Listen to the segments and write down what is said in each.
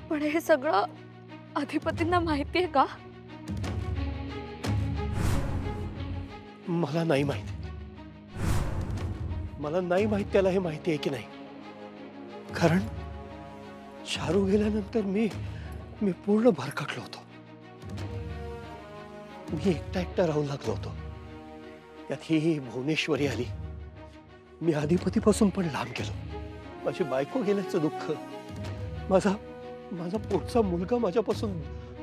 पण हे सगळं अधिपतींना माहिती आहे का? मला नाही माहित. मला नाही माहित त्याला हे माहिती आहे की नाही. कारण चारू गेल्यानंतर मी पूर्ण भरकटलो होतो. मी एकटा राहू लागलो होतो. त्यात ही भुवनेश्वरी आली. मी अधिपतीपासून पण लांब गेलो. माझी बायको गेल्याचं दुःख, माझा पुढचा मुलगा माझ्यापासून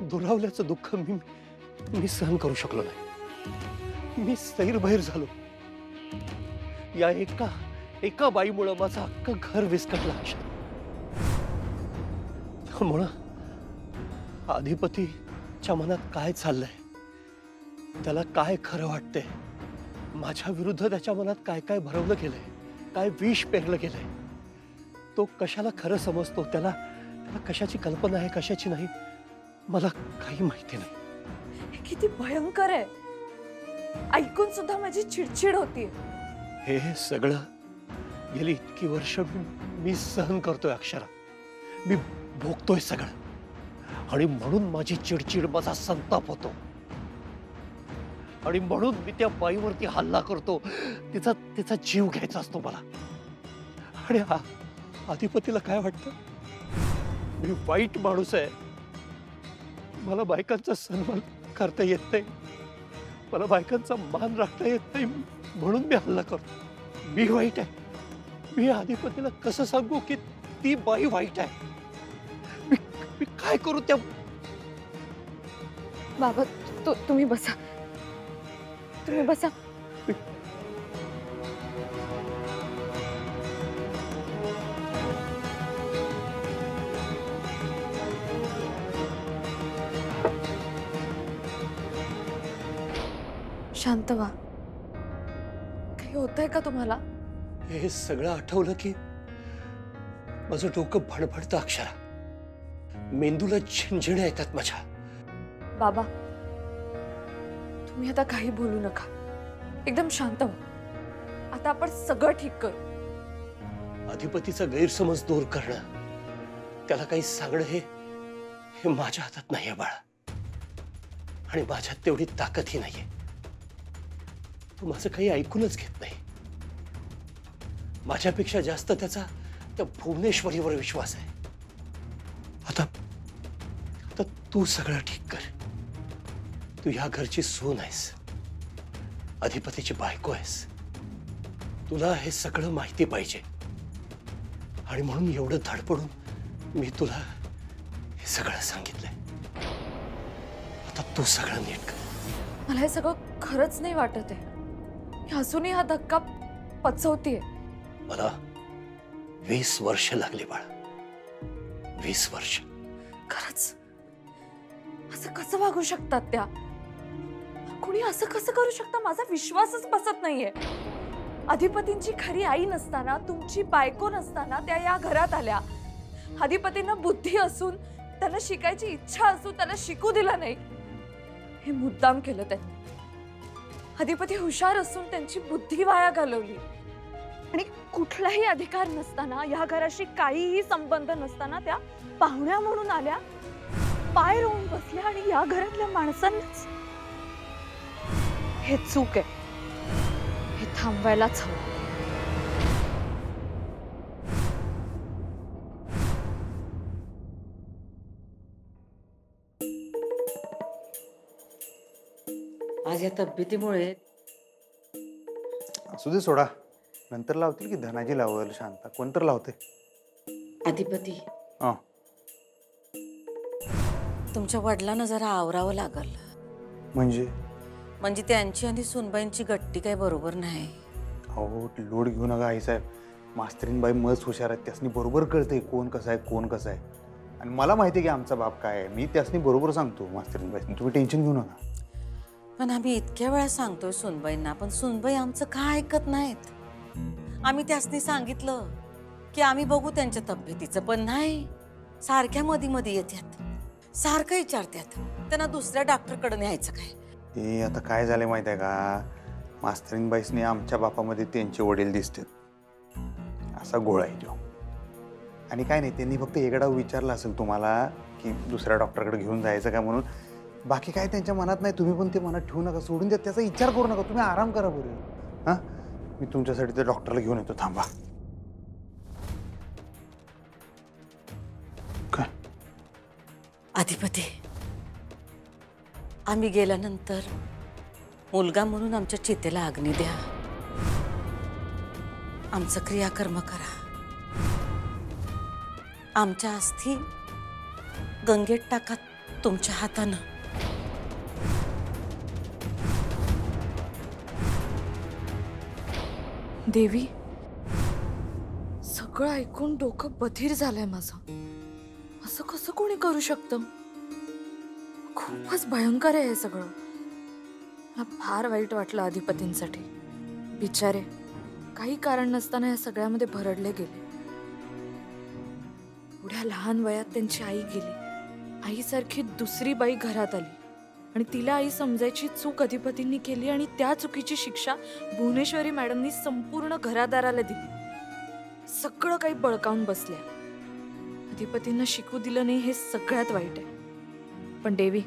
दुरावल्याचं दुःख मी सहन करू शकलो नाही. मी सैरभैर झालो. या एका बाईमुळे माझं अख्खं घर विस्कटलं. त्यामुळं अधिपतीच्या मनात काय चाललंय, त्याला काय खरं वाटतंय, माझ्या विरुद्ध त्याच्या मनात काय काय भरवलं गेलंय, काय विष पेरलं गेलंय, तो कशाला खरं समजतो, त्याला कशाची कल्पना आहे कशाची नाही, मला काही माहिती नाही. हे किती भयंकर आहे. ऐकून सुद्धा माझी चिडचिड होती. हे सगळं गेली इतकी वर्ष मी सहन करतोय अक्षरा. मी भोगतोय सगळं. आणि म्हणून माझी चिडचिड, माझा संताप होतो. आणि म्हणून मी त्या बाईवरती हल्ला करतो. तिचा जीव घ्यायचा असतो मला. आणि अधिपतीला काय वाटतं, मी वाईट माणूस आहे, मला बायकांचा सन्मान करता येत नाही, मला बायकांचा मान राखता येत नाही, म्हणून मी हल्ला करतो. मी वाईट आहे. मी अधिपतीला कसं सांगू की ती बाई वाईट आहे? मी काय करू त्या? बाबा तुम्ही बसा. तुम्ही बसा. शांत व्हा. काही होतंय का तुम्हाला? हे सगळं आठवलं की माझं डोकं भडभडतं अक्षरा. मेंदूला झिंझिण्या येतात माझ्या. बाबा तुम्ही आता काही बोलू नका. एकदम शांत व्हा. आता आपण सगळं ठीक करू. अधिपतीचा गैरसमज दूर करणं, त्याला काही सांगणं हे माझ्या हातात नाहीये बाळा. आणि माझ्यात तेवढी ताकदही नाहीये. तो माझं काही ऐकूनच घेत नाही. माझ्यापेक्षा जास्त त्याचा त्या भुवनेश्वरीवर विश्वास आहे. आता तू सगळं ठीक कर. तू या घरची सून आहेस, अधिपतीची बायको आहेस. तुला हे सगळं माहिती पाहिजे. आणि म्हणून एवढं धडपडून मी तुला हे सगळं सांगितलंय. आता तू सगळं नीट कर. मला हे सगळं खरंच नाही वाटत आहे. मी अजूनही हा धक्का पचवतीये. मला 20 वर्ष लागली बाळा. 20 वर्ष. खरंच असं कसं वागू शकतात त्या? कुणी असं कसं करू शकतं? माझा विश्वासच बसत नाहीये. अधिपतींची खरी आई नसताना, तुमची बायको नसताना त्या या घरात आल्या. अधिपतींना बुद्धी असून, त्यांना शिकायची इच्छा असून त्यांना शिकू दिला नाही. हे मुद्दाम केलं त्यांनी. अधिपती हुशार असून त्यांची बुद्धी वाया घालवली. आणि कुठलाही अधिकार नसताना, या घराशी काहीही संबंध नसताना त्या पाहुण्या म्हणून आल्या, पाय रोवून बसल्या. आणि या घरातल्या माणसांनीच हे चूक आहे. हे थांबवायलाच हवं. आज या तब्येतीमुळे असू दे, सोडा. नंतर लावतील की धनाजी लावल, शांता कोणतर लावते. अधिपती हां. तुमच्या वडिलांना जरा आवरावं लागल. म्हणजे त्यांची आणि सुनबाईंची गट्टी काही बरोबर नाही. अहो, लोड घेऊ नका आईसाहेब. मास्तरीनबाई मस्त हुशार आहेत. त्यासनी बरोबर कळते कोण कसं आहे कोण कसं आहे. आणि मला माहिती आहे की आमचा बाप काय आहे. मी त्यासनी बरोबर सांगतो मास्तरीनबाई. तुम्ही टेन्शन घेऊ नका. पण आम्ही इतक्या वेळा सांगतोय सुनबाईंना, पण सुनबाई आमचं काय ऐकत नाहीत. आम्ही त्यासनी सांगितलं की आम्ही बघू त्यांच्या तब्येतीचं, पण नाही. सारख्या मध्ये येतात, सारखं विचारतात त्यांना दुसऱ्या डॉक्टरकडे न्यायचं काय. ते आता काय झालं माहिती आहे का, मास्तरीनबाईसनी आमच्या बापामध्ये त्यांचे वडील दिसतात. असा गोळा आहे तो. आणि काय नाही, त्यांनी फक्त एकदा विचारलं असेल तुम्हाला की दुसऱ्या डॉक्टरकडे घेऊन जायचं का म्हणून. बाकी काय त्यांच्या मनात नाही. तुम्ही पण ते मनात ठेवू नका, सोडून द्या, त्याचा विचार करू नका. तुम्ही आराम करा बरं. हां, मी तुमच्यासाठी त्या डॉक्टरला घेऊन येतो, थांबा. काय अधिपती, आम्ही गेल्यानंतर मुलगा म्हणून आमच्या चितेला अग्नी द्या, आमचं क्रियाकर्म करा, आमच्या अस्थी गंगेत टाका तुमच्या हातानं. देवी, सगळं ऐकून डोकं बधीर झालंय माझं. असं कसं कोणी करू शकतं? खूपच भयंकर आहे हे सगळं. मला फार वाईट वाटलं अधिपतींसाठी. बिचारे काही कारण नसताना या सगळ्यामध्ये भरडले गेले. एवढ्या लहान वयात त्यांची आई गेली. आईसारखी दुसरी बाई घरात आली आणि तिला आई समजायची चूक अधिपतींनी केली आणि त्या चुकीची शिक्षा भुवनेश्वरी मॅडमनी संपूर्ण घरादाराला दिली. सगळं काही बळकावून बसल्या. अधिपतींना शिकू दिलं नाही हे सगळ्यात वाईट आहे. पण देवी,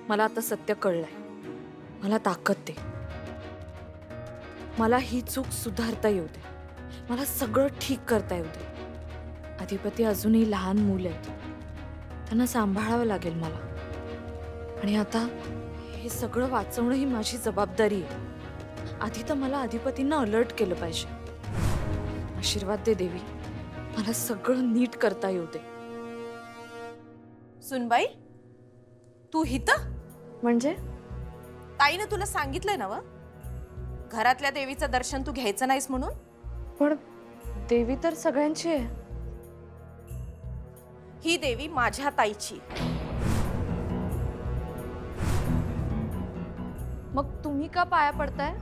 मला आता सत्य कळलंय. मला ताकद दे. मला ही चूक सुधारता येऊ दे. मला सगळं ठीक करता येऊ दे. अधिपती अजूनही लहान मूल आहेत. त्यांना सांभाळावं लागेल मला. आणि आता हे सगळं वाचवणं ही माझी जबाबदारी आहे. आधी तर मला अधिपतींना अलर्ट केलं पाहिजे. आशीर्वाद दे देवी. मला सगळं नीट करता येऊ दे. सुनबाई, तू हित म्हणजे ताईनं तुला सांगितलंय ना व घरातल्या देवीचं दर्शन तू घ्यायचं नाहीस म्हणून? पण देवी तर सगळ्यांची आहे. ही देवी माझ्या ताईची. मग तुम्ही का पाया पडताय?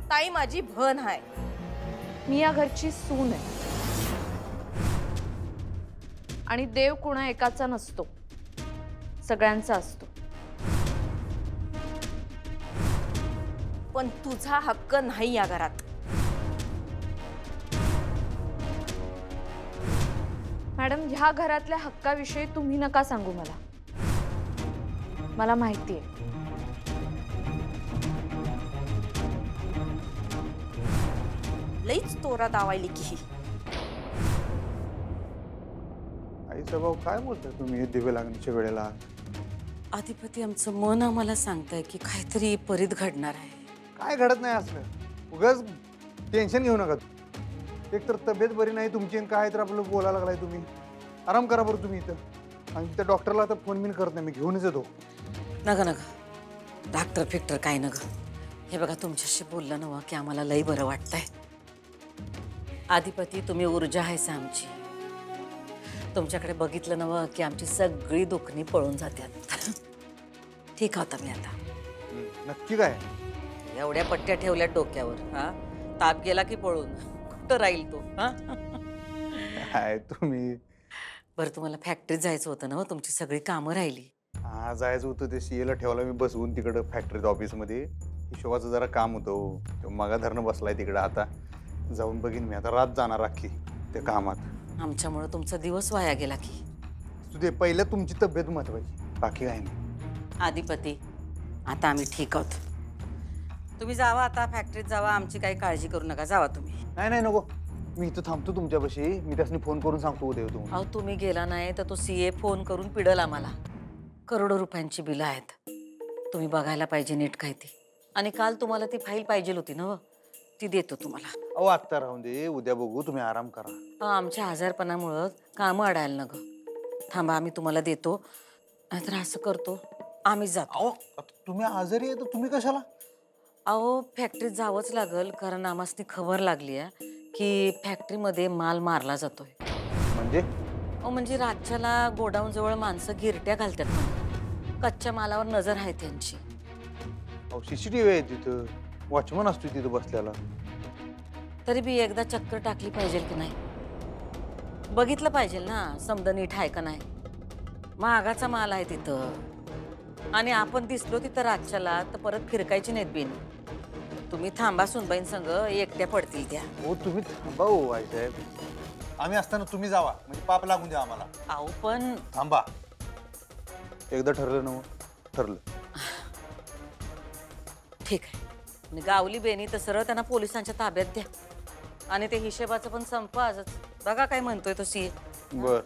ताई माझी भन आहे. मी या घरची सून आहे आणि देव कुणा एकाचा नसतो, सगळ्यांचा असतो. पण तुझा हक्क नाही या घरात. मॅडम, ह्या घरातल्या हक्काविषयी तुम्ही नका सांगू मला. मला माहिती आहे. लईच तोरा दावायली की ही. आईचा भाऊ काय बोलताय तुम्ही हे दिवे लागण्याच्या वेळेला? अधिपती, आमचं मन आम्हाला सांगताय की काहीतरी परीत घडणार आहे. काय घडत नाही असलं. उगाच टेन्शन घेऊ नका. एक तर तब्येत बरी नाही तुमची आणि काय तर आपलं बोलायला लागलाय. तुम्ही आराम करा बरं तुम्ही इथं. आणि त्या डॉक्टरला आता फोन बिन करत नाही, मी घेऊनच येतो. नका नका, डॉक्टर फिक्टर काय नका. हे बघा, तुमच्याशी बोललं नव्ह की आम्हाला लई बरं वाटतंय. अधिपती, तुम्ही ऊर्जा आहेस आमची. तुमच्याकडे बघितलं नव्ह की आमची सगळी दुखणी पळून जातात. ठीक होता मी आता. नक्की काय? एवढ्या पट्ट्या ठेवल्या डोक्यावर, हा ताप गेला की पळून कुठं राहील तो? हा काय तुम्ही? बरं, तुम्हाला फॅक्टरीत जायचं होतं ना, तुमची सगळी कामं राहिली. हा, जायचं होतं. ते सीएला ठेवला मी बसवून तिकडं फॅक्टरीत ऑफिसमध्ये. हिशोबाचं जरा काम होतं. मगा धरणं बसलाय तिकडं. आता जाऊन बघीन मी. आता रात जाणार अख्खी त्या कामात. आमच्यामुळं तुमचा दिवस वाया गेला की. तुझे पहिलं तुमची तब्येत महत्वाची, बाकी काय नाही. अधिपती, आता आम्ही ठीक आहोत. तुम्ही जावा आता, फॅक्टरीत जावा. आमची काही काळजी करू नका. जावा तुम्ही. नाही नाही नको, मी इथं थांबतो तुमच्यापाशी. मी त्यासनी फोन करून सांगतो उद्या तुम्हाला. अहो, तुम्ही गेला नाही तर तो सीए फोन करून पिडल आम्हाला. करोडो रुपयांची बिलं आहेत. तुम्ही बघायला पाहिजे नीट काय ती. आणि काल तुम्हाला ती फाईल पाहिजे होती ना, ती देतो तुम्हाला. अहो आत्ता राहून दे, उद्या बघू. तुम्ही आराम करा. आमच्या आजारपणामुळं कामं अडायला न ग. थांबा, आम्ही तुम्हाला देतो. नाहीतर असं करतो, आम्ही जातो. अहो आता तुम्ही आजारी आहे तर तुम्ही कशाला? अहो, फॅक्टरीत जावंच लागल, कारण आम्हासनी खबर लागली आहे की फॅक्टरीमध्ये माल मारला जातोय. म्हणजे? अहो, म्हणजे राज्याला गोडाऊन जवळ माणसं गिरट्या घालतात म्हणून. कच्च्या मालावर नजर आहे त्यांची. अहो सीसीटीव्ही आहे तिथं, वॉचमन असतो तिथं बसल्याला. तरी बी एकदा चक्कर टाकली पाहिजे की नाही? बघितलं पाहिजे ना समजा नीट आहे का नाही. महागाचा माल आहे तिथं. आणि आपण दिसलो तिथं राज्याला तर परत फिरकायची नाहीत बिन. तुम्ही थांबा, सुनबाईन संग एकट्या पडतील त्या. हो तुम्ही थांबा हो आईसाहेब. आम्ही असताना तुम्ही जावा म्हणजे पाप लागून द्या आम्हाला. अहो पण थांबा. एकदा ठरलं ना ठरलं. ठीक आहे. आणि गावली बेनी तर सरळ त्यांना पोलिसांच्या ताब्यात द्या आणि ते हिशेबाचं पण संप आजच. बघा काय म्हणतोय तो सीए. बर.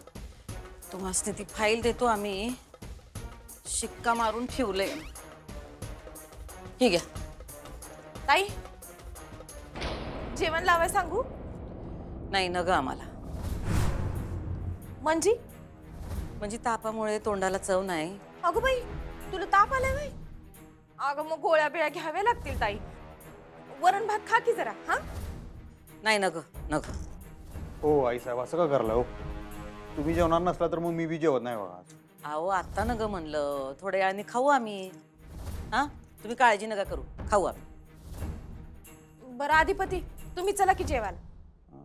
तुम्हाला ती फाईल देतो आम्ही, शिक्का मारून ठेवलंय. ठीक आहे. ताई जेवण लावाय सांगू? नाही न ग आम्हाला. म्हणजे तापामुळे तोंडाला चव नाही. अगं बाई तुला ताप आलाय बाई? अगं मग गोळ्या बिळ्या घ्याव्या लागतील ताई. वरण भात खा की जरा. हा नाही न ग न ग. हो आई साहेब असं का करला हो? तुम्ही जेवणार नसला तर मग मी बी जेवत नाही बघा. अहो आता न ग म्हणलं, थोड्या वेळाने खाऊ आम्ही. हा तुम्ही काळजी नका करू, खाऊ आम्ही. बरं आधिपती तुम्ही चला की जेवायला.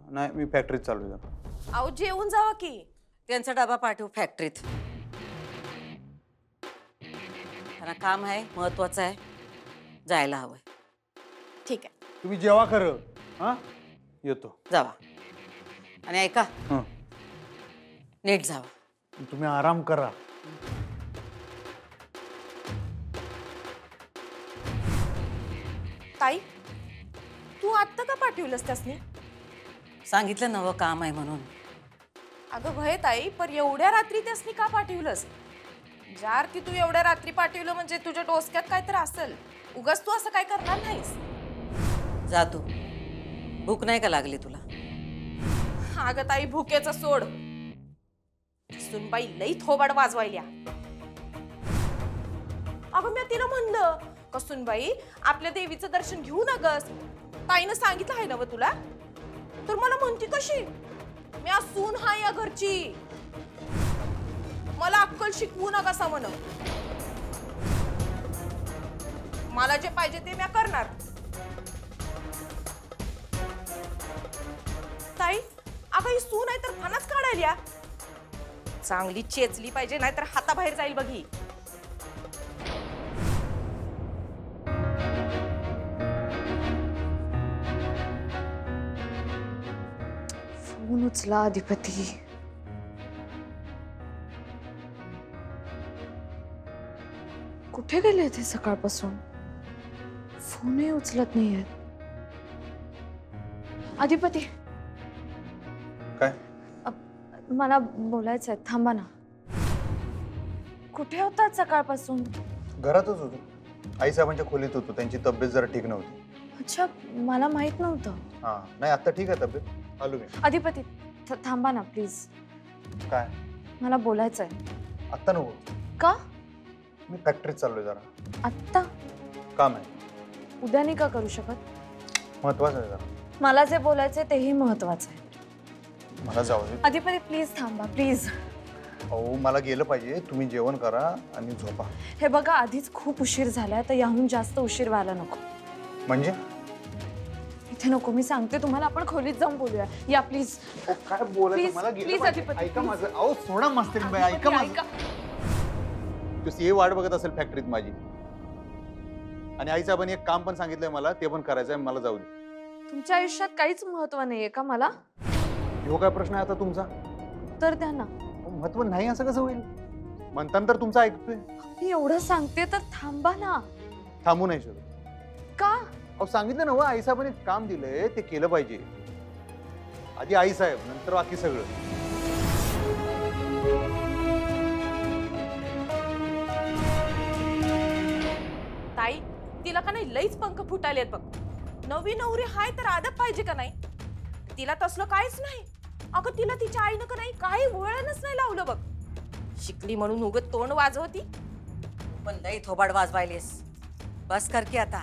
नाही मी फॅक्टरीत चालू आहे. अहो जेवून जावा की. त्यांचा डबा पाठवू फॅक्टरीत. त्यांना काम आहे, महत्वाचं आहे, जायला हवंय. ठीक आहे. तुम्ही जेवा खरं. हा येतो. जावा. आणि ऐका, हं. नीट जावा. तुम्ही आराम करा. ताई तू आत्ता का पाठवलंस त्यासनी? सांगितलं नवं काम आहे म्हणून. अगं भय ताई, पर एवढ्या रात्री त्यासनी का पाठवलंस? ज्या अर्थी तू एवढ्या रात्री पाठवलं म्हणजे तुझ्या डोसक्यात काय तर असेल. उगाच तू असं काय करणार नाहीस. जा तू. भूक नाही का लागली तुला? अगं ताई भुकेचं सोड. सुनबाई लई थोबाड वाजवायल्या. अगं मी तिला म्हणलं का सुनबाई आपल्या देवीचं दर्शन घेऊ नगस. ताईनं सांगितलं आहे ना व तुला? तर मला म्हणती कशी मी आज सून हाय या घरची, मला अक्कल शिकवू नका म्हण. मला जे पाहिजे ते मी करणार. ताई अगं ही सून आहे तर फानाच काढायला. चांगली चेचली पाहिजे नाहीतर हाताबाहेर जाईल बघी. फोन उचला अधिपती. कुठे गेले ते सकाळपासून? फोनही उचलत नाहीयेत. अधिपती काय? मला बोलायचंय, थांबा ना. कुठे होतात सकाळपासून? घरातच होतो. आई साहेबांच्या खोलीत होतो. त्यांची तब्येत जरा ठीक नव्हती. अच्छा मला माहित नव्हतं. हा नाही आता ठीक आहे तब्येत. आलो मी. अधिपती थांबा ना प्लीज. काय? मला बोलायचंय. आत्ता नको. का? मी फॅक्टरीत चाललोय जरा. आत्ता? काम आहे. उद्या नाही का करू शकत? महत्वाचं आहे जरा. मला जे बोलायचंय तेही महत्वाचं आहे. मला जाऊ दे. अधिपती प्लीज थांबा प्लीज. अहो मला गेलं पाहिजे. तुम्ही जेवण करा आणि झोपा. हे बघा आधीच खूप उशीर झालाय तर याहून जास्त उशीर व्हायला नको. म्हणजे इथे नको. मी सांगते तुम्हाला आपण खोलीत जाऊन बोलूया. या प्लीज. काय बोलायचं Please, मला गेलं please, पाहिजे. अधिपती, ऐका please. माझं. अहो सोडा मास्तरीन बाई. ऐका माझं. तू सीए वाट बघत असेल फॅक्टरीत माझी. आणि आई साहेबांनी एक काम पण सांगितलंय मला, ते पण करायचं आहे. मला जाऊ दे. तुमच्या आयुष्यात काहीच महत्व नाहीये का मला? ह्यो काय प्रश्न आहे आता तुमचा? तर द्या ना. महत्व नाही असं कसं होईल? म्हणताना तर तुमचं ऐकतोय. मी एवढं सांगते तर थांबा ना. थांबू नाही शकत. का? अहो सांगितलं ना आई साहेबांनी काम दिलंय ते केलं पाहिजे. आधी आई साहेब नंतर बाकी सगळं. ताई तिला का नाही लईच पंख फुटायलेत बघ. नवी नवरी हाय तर आदब पाहिजे का नाही? तिला तसलं काहीच नाही. अगं तिला तिच्या आईनं का नाही काही वळणच नाही लावलं बघ. शिकली म्हणून उगत तोंड वाजवती. पण लई थोबाड वाजवायलेस. बस कर की आता.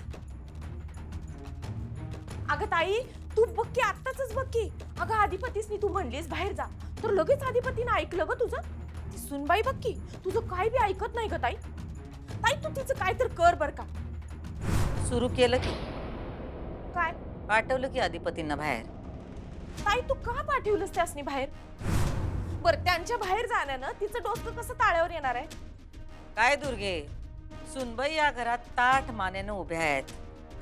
अगं ताई तू बघ की आत्ताच बघ की. अगं अधिपतीसनी तू म्हणलीस बाहेर जा तर लगेच अधिपतीनं ऐकलं ग तुझं. ती सुनबाई बघ की तुझं काय बी ऐकत नाही ग ताई. ताई तू तिचं काय तर कर बर का. सुरू केलं की काय? पाठवलं की अधिपतींना बाहेर. ताई तू का पाठवलंस त्यासनी बाहेर? बरं त्यांच्या बाहेर जाण्यानं तिचं डोसकं कसं ताळ्यावर येणार आहे? काय दुर्गे, सुनबाई या घरात ताठ मानेनं उभ्या आहेत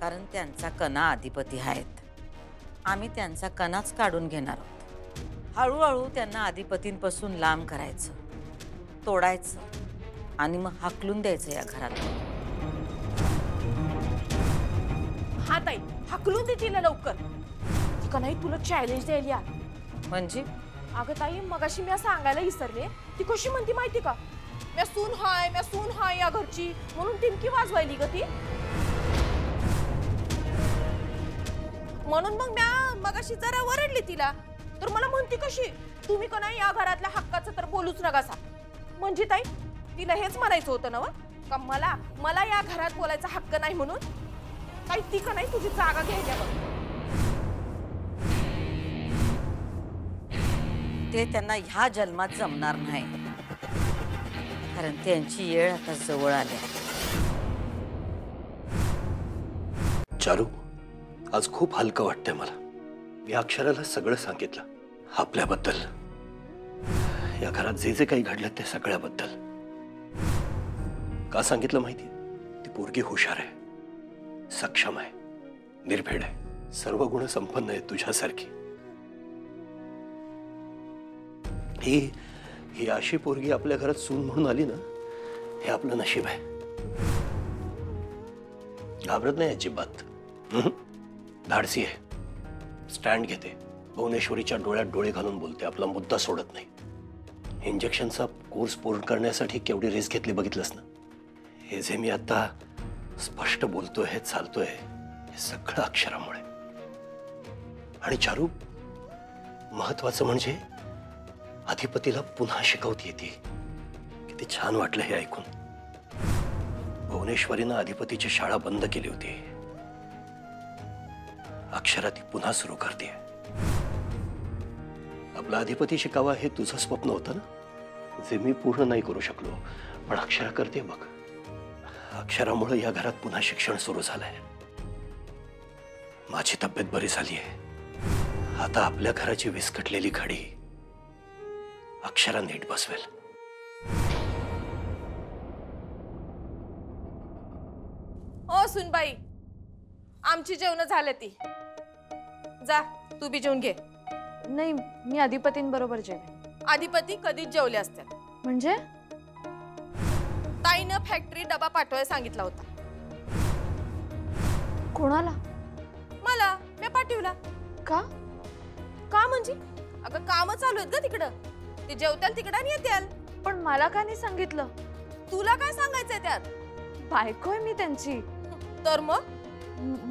कारण त्यांचा कणा अधिपती आहेत. आम्ही त्यांचा कणाच काढून घेणार आहोत. हळूहळू त्यांना अधिपतींपासून लांब करायचं, तोडायचं आणि मग हाकलून द्यायचं या घरात. हा ताई, हाकलून दे तिला लवकर. ती का नाही तुला चॅलेंज द्यायला. म्हणजे अगं ताई, मगाशी मी सांगायला विसरले. ती कशी म्हणती माहिती का, मी सून हाय या घरची, म्हणून टिमकी वाजवायली ग ती. म्हणून मग मी मगाशी जरा वरडली तिला. तर मला म्हणती कशी, तुम्ही का नाही या घरातल्या हक्काचं तर बोलूच नका सा. म्हणजे ताई, तिला हेच म्हणायचं होतं ना व, का मला या घरात बोलायचा हक्क नाही म्हणून. ताई, ती का नाही तुझी जागा घ्यायच्या बघ. ते त्यांना ह्या जन्मात जमणार नाही, कारण त्यांची वेळ आता जवळ आली आहे. चारू, आज खूप हलकं वाटतंय मला. मी अक्षराला सगळं सांगितलं आपल्याबद्दल, या घरात जे जे काही घडलं ते सगळ्याबद्दल. का सांगितलं माहिती? ती पोरगी हुशार आहे, सक्षम आहे, निर्भीड आहे, सर्व गुण संपन्न आहे तुझ्यासारखी. ही अशी पोरगी आपल्या घरात सून म्हणून आली ना, हे आपलं नशीब आहे. घाबरत नाही अजिबात, धाडसी आहे, स्टँड घेते, भुवनेश्वरीच्या डोळ्यात डोळे घालून बोलते, आपला मुद्दा सोडत नाही. इंजेक्शनचा कोर्स पूर्ण करण्यासाठी केवढी रिस्क घेतली बघितलंस ना. हे जे मी आता स्पष्ट बोलतोय, चालतोय, हे सगळं अक्षरामुळे. आणि चारू, महत्वाचं म्हणजे अधिपतीला पुन्हा शिकवती येते. किती छान वाटलं हे ऐकून. भुवनेश्वरीनं अधिपतीची शाळा बंद केली होती, अक्षरा ती पुन्हा सुरू करते. आपला अधिपती शिकावा हे तुझं स्वप्न होतं ना, जे मी पूर्ण नाही करू शकलो, पण अक्षरा करते बघ. अक्षरामुळे या घरात पुन्हा शिक्षण सुरू झालंय. माझी तब्येत बरी झाली आहे. आता आपल्या घराची विस्कटलेली घडी अक्षरा नीट बसवेल. ओ सुनबाई, आमची जेवण झाले ती. जा, तू बी जेवून घे. नाही, मी अधिपतींबरोबर जेवेन. अधिपती कधीच जेवले असते. म्हणजे ताईनं फॅक्टरी डबा पाठवायला सांगितला होता. कोणाला? मला, मी पाठवला. का? का म्हणजे? अगं काम चालू आहेत ग तिकडं. ते जेवत्याल तिकडं आणि येत्याल. पण मला का नाही सांगितलं? तुला काय सांगायचंय त्यात? बायको आहे मी त्यांची. तर मग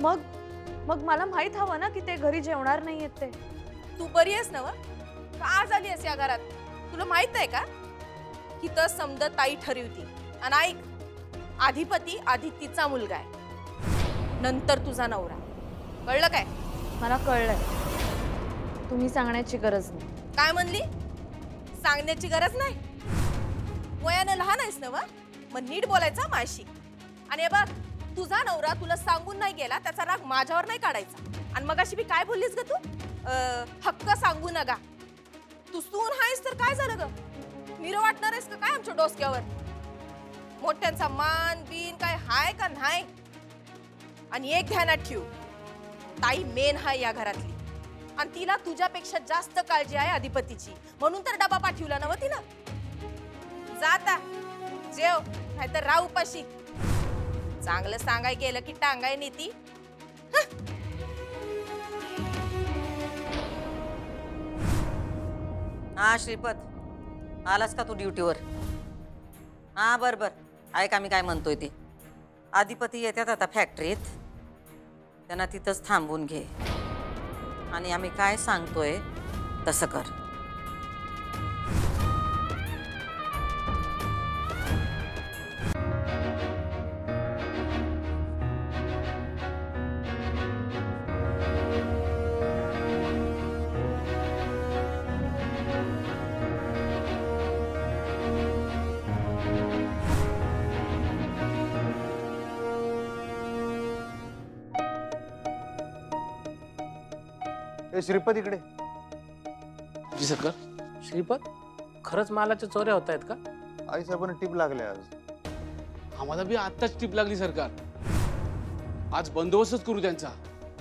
मग मग मला माहित हवं ना की ते घरी जेवणार नाहीयेत ते. तू बरी आहेस ना व? का आज आली आहेस या घरात? तुला माहित आहे का, ही तर समद ताई ठरवती. आणि ऐक, अधिपती आधी तिचा मुलगा आहे, नंतर तुझा नवरा. कळलं काय? मला कळलंय. तुम्ही सांगण्याची गरज नाही. काय म्हणली? सांगण्याची गरज नाही? वयानं लहान आहेस ना व? मग नीट बोलायचा माझी. आणि बघ, तुझा नवरा तुला सांगून नाही गेला, त्याचा राग माझ्यावर नाही काढायचा. आणि मग अशी बी काय बोललीस ग तू? हक्क सांगू नका. तू सून आहेस तर काय झालं ग? मिरो वाटणार आहेस का काय आमच्या डोसक्यावर? मोठ्यांचा मान बिन काय हाय का नाही? आणि एक ध्यानात ठेव, ताई मेन हाय या घरातली, आणि तिला तुझ्यापेक्षा जास्त काळजी आहे अधिपतीची, म्हणून तर डबा पाठवला ना व तिनं. जाता जेव, नाहीतर राहू उपाशी. चांगलं सांगाय गेलं की टांगाय नीती. हा श्रीपत, आलास का तू ड्युटीवर? हा बर, ऐक आम्ही काय म्हणतोय ते. अधिपती येतात आता फॅक्टरीत, त्यांना तिथंच थांबून घे आणि आम्ही काय सांगतोय तसं कर. श्रीपत इकडे. जी सरकार. श्रीपत, खरंच मालाच्या चोऱ्या होत आहेत का? आई साहेबांना टीप लागले आज. आम्हाला बी आत्ताच टीप लागली सरकार. आज बंदोबस्तच करू त्यांचा.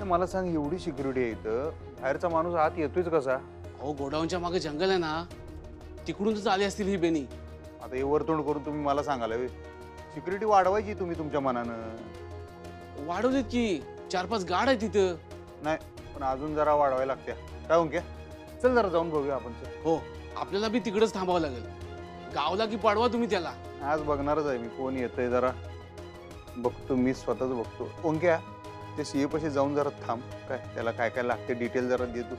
मला सांग, एवढी सिक्युरिटी आहे इथं, बाहेरचा माणूस आत येतोयच कसा? अहो गोडाऊनच्या मागे जंगल आहे ना, तिकडूनच आली असतील ही बेनी. आता हे वरतोंड करून तुम्ही मला सांगाल सिक्युरिटी वाढवायची तुम्ही तुमच्या मनानं. वाढवलीत की 4-5 गाड आहे तिथं. नाही पण अजून जरा वाढवायला लागत्या. काय ओंक्या चल जरा जाऊन बघूया आपण. हो, आपल्याला बी तिकडच थांबावं लागेल. गावला की पाडवा तुम्ही त्याला. आज बघणारच आहे मी कोण येतंय जरा बघतो. मी स्वतःच बघतो. ओंक्या ते सीए पाशी जाऊन जरा थांब. काय त्याला काय काय लागते डिटेल जरा देतो.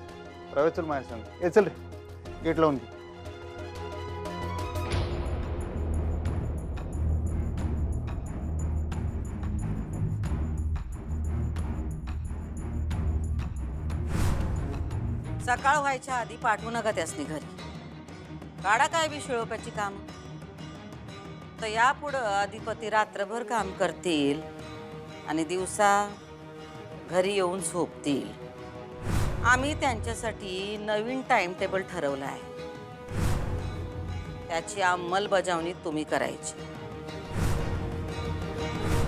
रवे चल माझ्या सांग. ए चल रे गेट लावून घे. सकाळ व्हायच्या आधी पाठवू नका त्यासनी घरी. काढा काय बी शिळोप्याची काम. तर यापुढं अधिपती रात्रभर काम करतील आणि दिवसा घरी येऊन झोपतील. आम्ही त्यांच्यासाठी नवीन टाइम टेबल ठरवलं आहे. त्याची अंमलबजावणी तुम्ही करायची.